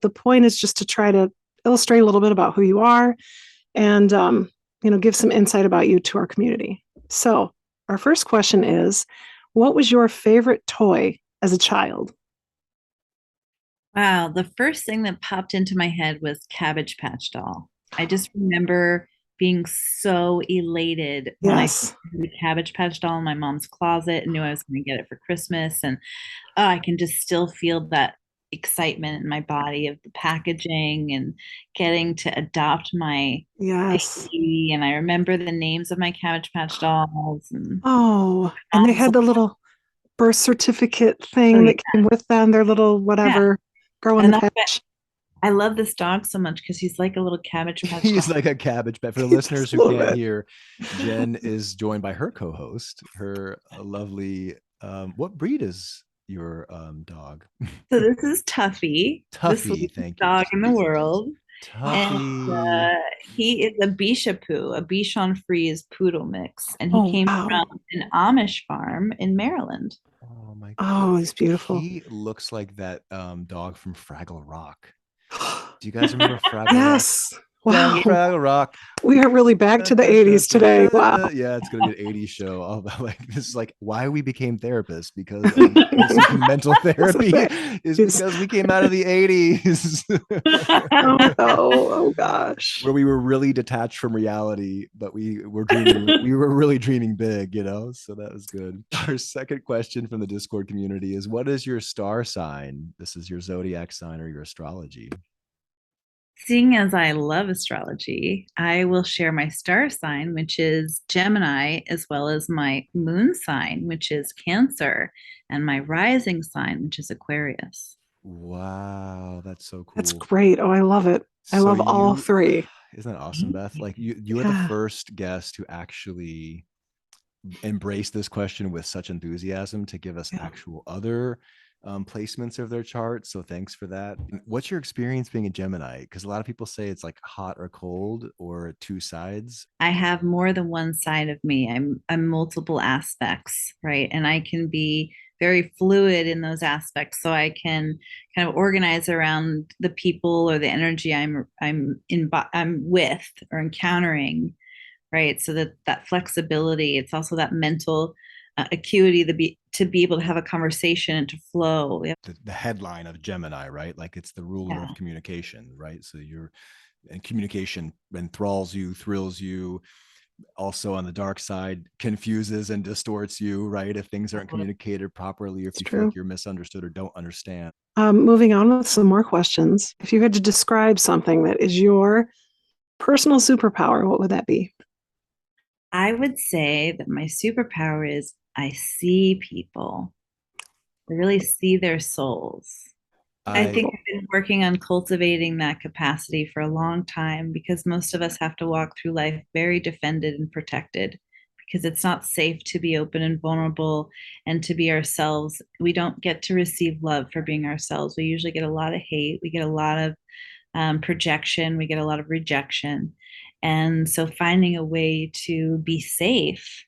the point is just to try to illustrate a little bit about who you are and, give some insight about you to our community. So our first question is, what was your favorite toy as a child? Wow, the first thing that popped into my head was Cabbage Patch Doll. I just remember being so elated when I Yes. found the Cabbage Patch Doll in my mom's closet and knew I was going to get it for Christmas. And I can just still feel that excitement in my body of the packaging and getting to adopt my Yes. baby. And I remember the names of my Cabbage Patch Dolls. And Oh, and they mom was had like, the little birth certificate oh, thing yeah. that came with them, their little Yeah. whatever, grow in the And that's why patch. I love this dog so much because he's like a little Cabbage Patch He's Doll. like a cabbage patch. For the Just listeners a who little can't bit. hear, Jen is joined by her co-host, her lovely. What breed is your dog? So this is Tuffy, the Tuffy. sweetest Thank you. dog in the world. And Tuffy. he is a Bichapoo, a Bichon Frise poodle mix. And he Oh, came wow. from an Amish farm in Maryland. Oh my god. Oh, it's beautiful. He looks like that dog from Fraggle Rock. Do you guys remember Fraggle Rock? Yes. Down the Wow. Fraggle Rock. We are really back Da, to the da, da, 80s da, today. da, Wow. da. Yeah, it's gonna be an 80s show. All about like this is like why we became therapists because of basically mental That's a therapy fact. is It's- because we came out of the 80s oh, no. Oh, gosh. where we were really detached from reality, but we were really dreaming big, you know? So that was good. Our second question from the Discord community is what is your star sign? This is your zodiac sign or your astrology. Seeing as I love astrology, I will share my star sign, which is Gemini, as well as my moon sign, which is Cancer, and my rising sign, which is Aquarius. Wow, that's so That's cool. great. Oh, I love it. I So love all you three. isn't that awesome, Beth? Like you are the Yeah. first guest to actually embrace this question with such enthusiasm to give us Yeah. actual other placements of their chart. So thanks for that. What's your experience being a Gemini? Because a lot of people say it's like hot or cold or two sides. I have more than one side of me. I'm multiple aspects, right? And I can be very fluid in those aspects. So I can kind of organize around the people or the energy I'm with or encountering, right? So that flexibility, it's also that mental acuity to be able to have a conversation and to flow. Yeah. The headline of Gemini, right? Like it's the ruler of communication, right? So you're and communication enthralls you, thrills you, also on the dark side confuses and distorts you, right? If things aren't communicated properly, or if It's you feel like true. you're misunderstood or don't understand. Moving on with some more questions. If you had to describe something that is your personal superpower, what would that be? I would say that my superpower is I see people. I really see their souls. I I think Cool. I've been working on cultivating that capacity for a long time because most of us have to walk through life very defended and protected because it's not safe to be open and vulnerable and to be ourselves. We don't get to receive love for being ourselves. We usually get a lot of hate. We get a lot of projection. We get a lot of rejection. And so finding a way to be safe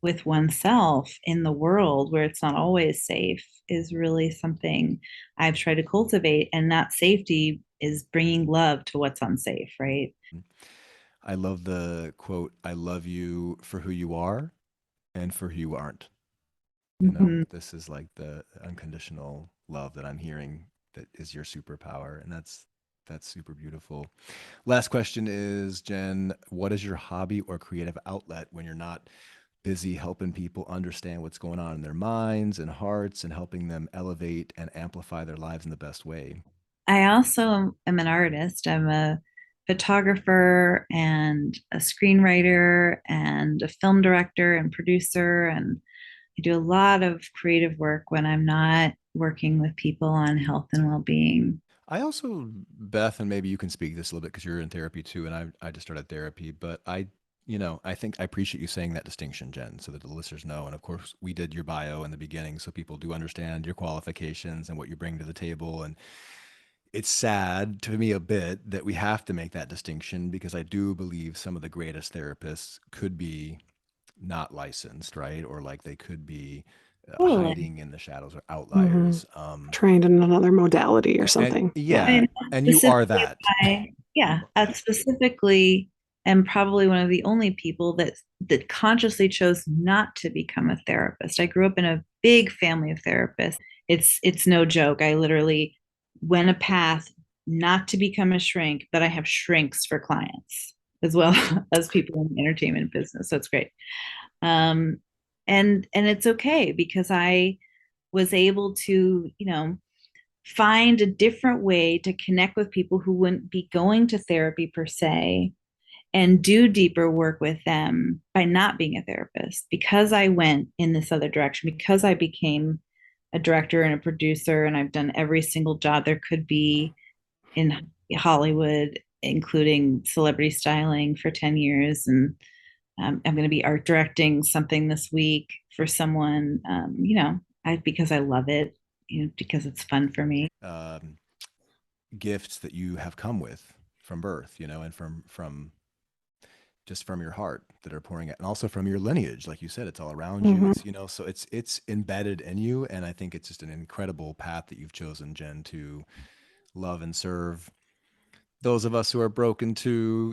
with oneself in the world where it's not always safe is really something I've tried to cultivate. And that safety is bringing love to what's unsafe, right? I love the quote, I love you for who you are and for who you aren't. You know, Mm-hmm. this is like the unconditional love that I'm hearing that is your superpower. And that's super beautiful. Last question is, Jen, what is your hobby or creative outlet when you're not busy helping people understand what's going on in their minds and hearts and helping them elevate and amplify their lives in the best way? I also am an artist. I'm a photographer and a screenwriter and a film director and producer. And I do a lot of creative work when I'm not working with people on health and well being. I also, Beth, and maybe you can speak this a little bit because you're in therapy too, and I just started therapy, but I think I appreciate you saying that distinction, Jen, so that the listeners know. And of course, we did your bio in the beginning, so people do understand your qualifications and what you bring to the table. And it's sad to me a bit that we have to make that distinction because I do believe some of the greatest therapists could be not licensed, right? Or like they could be Totally. hiding in the shadows or Mhm. outliers. Trained in another modality or And something. I yeah, know and you are specifically that. yeah, Yeah. I specifically am probably one of the only people that consciously chose not to become a therapist. I grew up in a big family of therapists. It's no joke. I literally went a path not to become a shrink, but I have shrinks for clients as well as people in the entertainment business. So it's great. Um, and it's okay because I was able to, find a different way to connect with people who wouldn't be going to therapy per se and do deeper work with them by not being a therapist because I went in this other direction, because I became a director and a producer and I've done every single job there could be in Hollywood, including celebrity styling for 10 years. And I'm going to be art directing something this week for someone, because I love it, because it's fun for me. Gifts that you have come with from birth, and from just from your heart that are pouring out, and also from your lineage, like you said, it's all around you. Mhm. It's so it's embedded in you, and I think it's just an incredible path that you've chosen, Jen, to love and serve those of us who are broken to